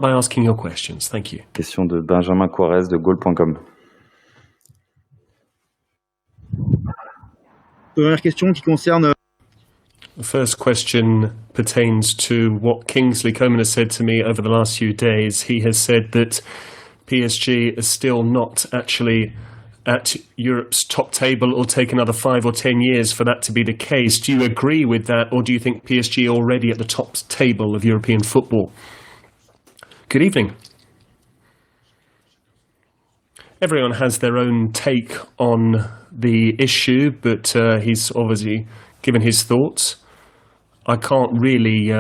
start by asking your questions. Thank you. Question de Benjamin Quarez de Goal.com. Première question qui concerne. The first question pertains to what Kingsley Coman has said to me over the last few days. He has said that PSG is still not actually at Europe's top table. It will take another 5 or 10 years for that to be the case. Do you agree with that, or do you think PSG are already at the top table of European football? Good evening. Everyone has their own take on the issue, but he's obviously given his thoughts. I can't really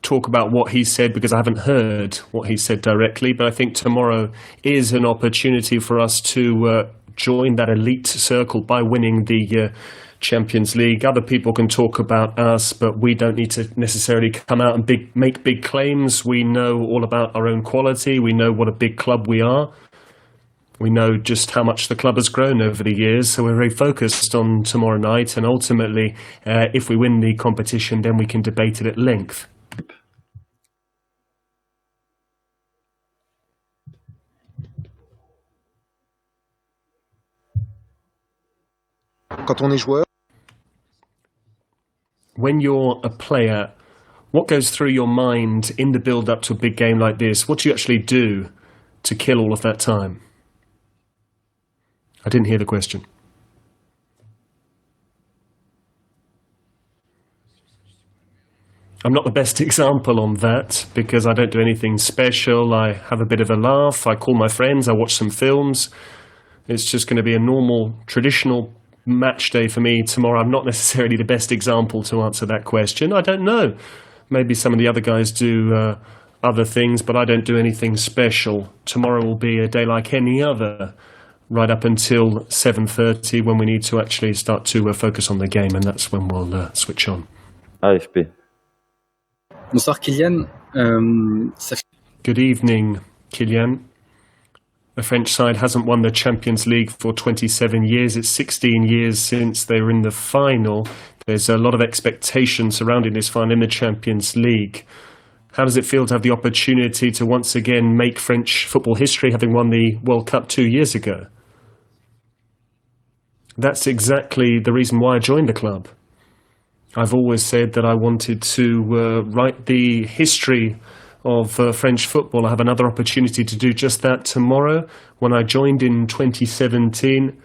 talk about what he said because I haven't heard what he said directly, but I think tomorrow is an opportunity for us to join that elite circle by winning the Champions League. Other people can talk about us, but we don't need to necessarily come out and make big claims. We know all about our own quality. We know what a big club we are. We know just how much the club has grown over the years, so we're very focused on tomorrow night, and ultimately, if we win the competition, then we can debate it at length. Quand on est joueur. When you're a player, what goes through your mind in the build-up to a big game like this? What do you actually do to kill all of that time? I didn't hear the question. I'm not the best example on that because I don't do anything special. I have a bit of a laugh. I call my friends. I watch some films. It's just going to be a normal, traditional match day for me tomorrow. I'm not necessarily the best example to answer that question. I don't know. Maybe some of the other guys do other things, but I don't do anything special. Tomorrow will be a day like any other, right up until 7:30 when we need to actually start to focus on the game, and that's when we'll switch on. AFP. Bonsoir Kylian. Good evening, Kylian. The French side hasn't won the Champions League for 27 years. It's 16 years since they were in the final. There's a lot of expectation surrounding this final in the Champions League. How does it feel to have the opportunity to once again make French football history, having won the World Cup 2 years ago? That's exactly the reason why I joined the club. I've always said that I wanted to write the history of French football. I have another opportunity to do just that tomorrow. When I joined in 2017,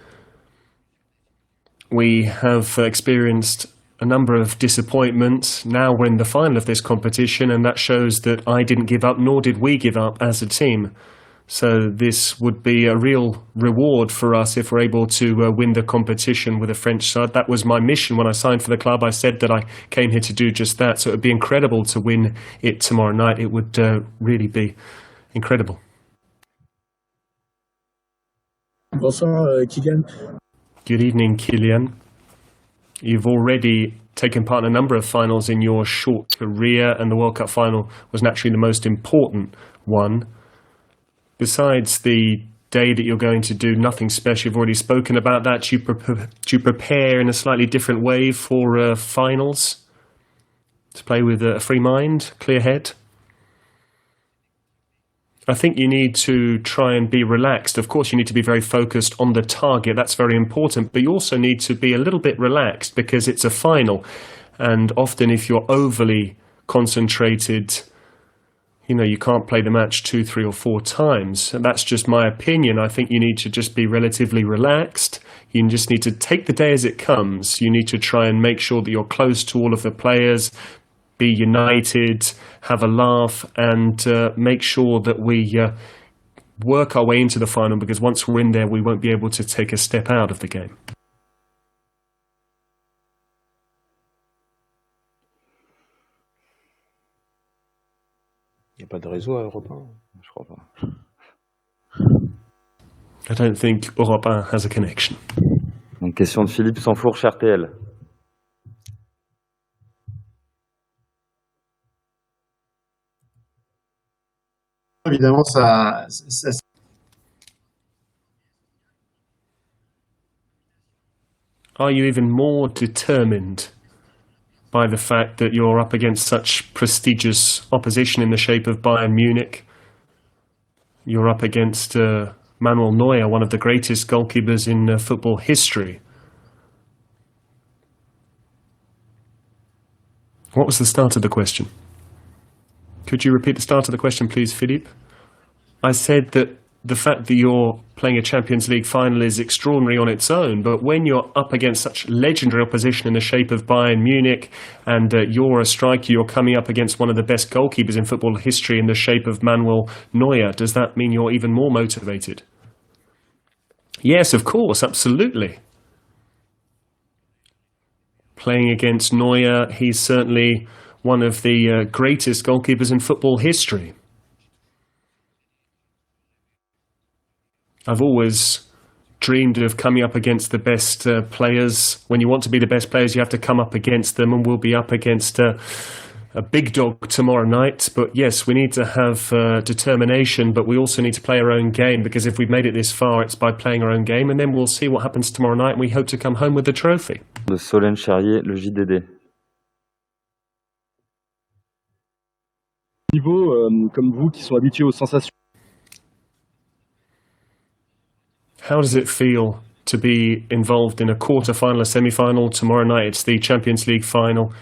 we have experienced a number of disappointments. Now we're in the final of this competition, and that shows that I didn't give up, nor did we give up as a team. So this would be a real reward for us if we're able to win the competition with the French side. That was my mission when I signed for the club. I said that I came here to do just that. So it would be incredible to win it tomorrow night. It would really be incredible. Bonsoir Kylian. Good evening, Kylian. You've already taken part in a number of finals in your short career, and the World Cup final was naturally the most important one. Besides the day that you're going to do nothing special, you've already spoken about that. Do you prepare in a slightly different way for finals? To play with a free mind, clear head? I think you need to try and be relaxed. Of course, you need to be very focused on the target. That's very important. But you also need to be a little bit relaxed because it's a final. And often if you're overly concentrated, you can't play the match 2, 3 or 4 times. And that's just my opinion. I think you need to just be relatively relaxed. You just need to take the day as it comes. You need to try and make sure that you're close to all of the players, be united, have a laugh, and make sure that we work our way into the final, because once we're in there, we won't be able to take a step out of the game. Il n'y a pas de réseau à Europe 1, je crois pas. I don't think Europe 1 has a connection. Donc, question de Philippe Sansfourche, RTL. Évidemment, ça. Are you even more determined by the fact that you're up against such prestigious opposition in the shape of Bayern Munich. You're up against Manuel Neuer, one of the greatest goalkeepers in football history. What was the start of the question? Could you repeat the start of the question, please, Philippe? I said that the fact that you're playing a Champions League final is extraordinary on its own, but when you're up against such legendary opposition in the shape of Bayern Munich, and you're a striker, you're coming up against one of the best goalkeepers in football history in the shape of Manuel Neuer, does that mean you're even more motivated? Yes, of course, absolutely. Playing against Neuer, he's certainly one of the greatest goalkeepers in football history. I've always dreamed of coming up against the best players. When you want to be the best players, you have to come up against them, and we'll be up against a big dog tomorrow night. But yes, we need to have determination, but we also need to play our own game, because if we've made it this far, it's by playing our own game, and then we'll see what happens tomorrow night, and we hope to come home with the trophy. De Solène Charrier, le JDD. Niveau, comme vous, qui sont habitués aux sensations. How does it feel to be involved in a quarter-final, a semi-final? Tomorrow night it's the Champions League final,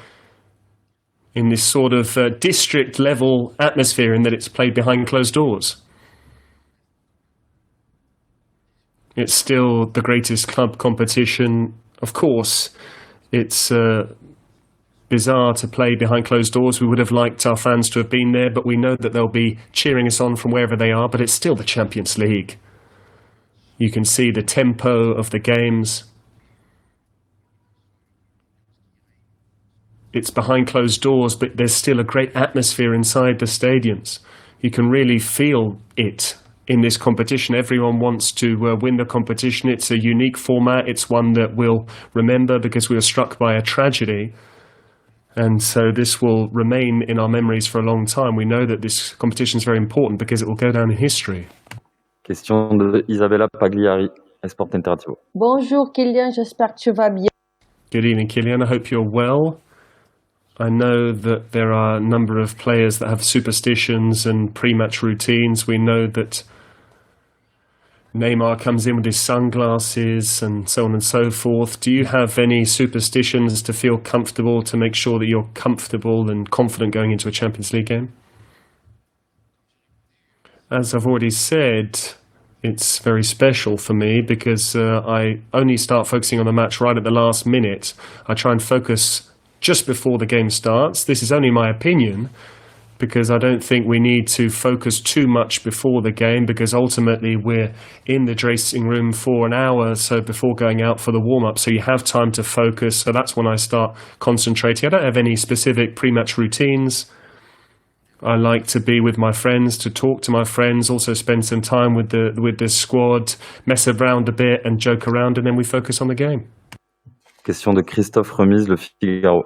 in this sort of district-level atmosphere, in that it's played behind closed doors. It's still the greatest club competition. Of course, it's bizarre to play behind closed doors. We would have liked our fans to have been there, but we know that they'll be cheering us on from wherever they are, but it's still the Champions League. You can see the tempo of the games. It's behind closed doors, but there's still a great atmosphere inside the stadiums. You can really feel it in this competition. Everyone wants to win the competition. It's a unique format. It's one that we'll remember because we were struck by a tragedy. And so this will remain in our memories for a long time. We know that this competition is very important because it will go down in history. Question de Isabella Pagliari, Sport Interactivo. Bonjour Kylian, j'espère que tu vas bien. Good evening, Kylian. I hope you're well. I know that there are a number of players that have superstitions and pre-match routines. We know that Neymar comes in with his sunglasses and so on and so forth. Do you have any superstitions to feel comfortable, to make sure that you're comfortable and confident going into a Champions League game? As I've already said, it's very special for me because I only start focusing on the match right at the last minute. I try and focus just before the game starts. This is only my opinion, because I don't think we need to focus too much before the game, because ultimately we're in the dressing room for an hour or so before going out for the warm-up, so you have time to focus. So that's when I start concentrating. I don't have any specific pre-match routines. I like to be with my friends, to talk to my friends, also spend some time with the squad, mess around a bit and joke around, and then we focus on the game. Question de Christophe Remise, Le Figaro.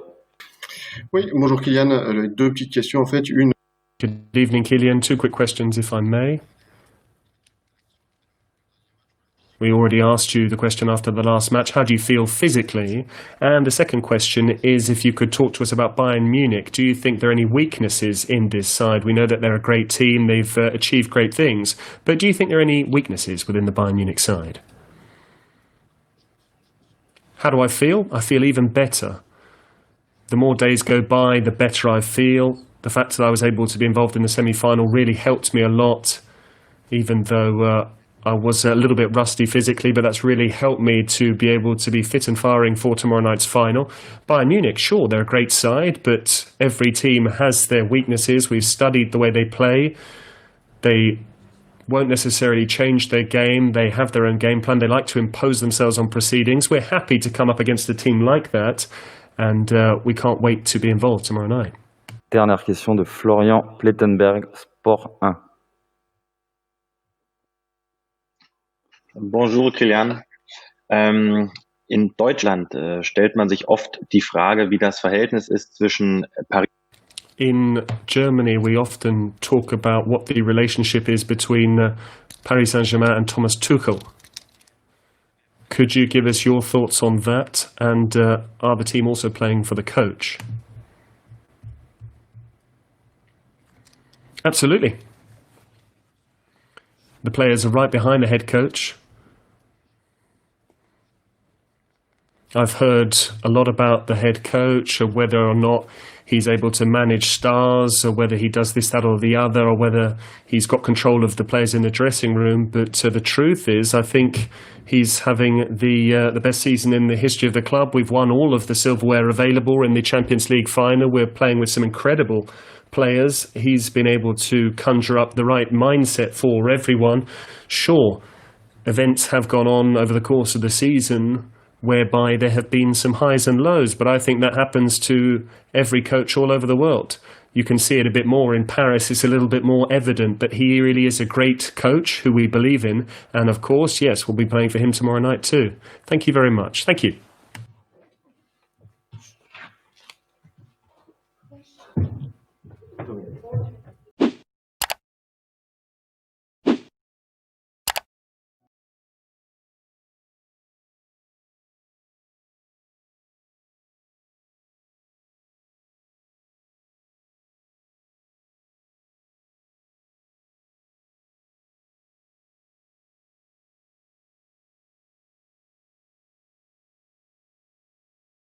Oui, bonjour Kylian. Deux petites questions en fait. Une. Good evening, Kylian. Two quick questions, if I may. We already asked you the question after the last match. How do you feel physically? And the second question is if you could talk to us about Bayern Munich. Do you think there are any weaknesses in this side? We know that they're a great team. They've achieved great things. But do you think there are any weaknesses within the Bayern Munich side? How do I feel? I feel even better. The more days go by, the better I feel. The fact that I was able to be involved in the semi-final really helped me a lot, even though I was a little bit rusty physically, but that's really helped me to be able to be fit and firing for tomorrow night's final. Bayern Munich, sure, they're a great side, but every team has their weaknesses. We've studied the way they play. They won't necessarily change their game. They have their own game plan. They like to impose themselves on proceedings. We're happy to come up against a team like that, and we can't wait to be involved tomorrow night. Dernière question de Florian Plettenberg, Sport 1. Bonjour Kylian. In Deutschland stellt man sich oft die Frage, wie das Verhältnis ist zwischen Paris. In Germany, we often talk about what the relationship is between Paris Saint-Germain and Thomas Tuchel. Could you give us your thoughts on that? And are the team also playing for the coach? Absolutely. The players are right behind the head coach. I've heard a lot about the head coach, or whether or not he's able to manage stars, or whether he does this, that, or the other, or whether he's got control of the players in the dressing room. But the truth is, I think he's having the best season in the history of the club. We've won all of the silverware available in the Champions League final. We're playing with some incredible players. He's been able to conjure up the right mindset for everyone. Sure, events have gone on over the course of the season whereby there have been some highs and lows, but I think that happens to every coach all over the world. You can see it a bit more in Paris. It's a little bit more evident, but he really is a great coach who we believe in. And of course, yes, we'll be playing for him tomorrow night too. Thank you very much. Thank you.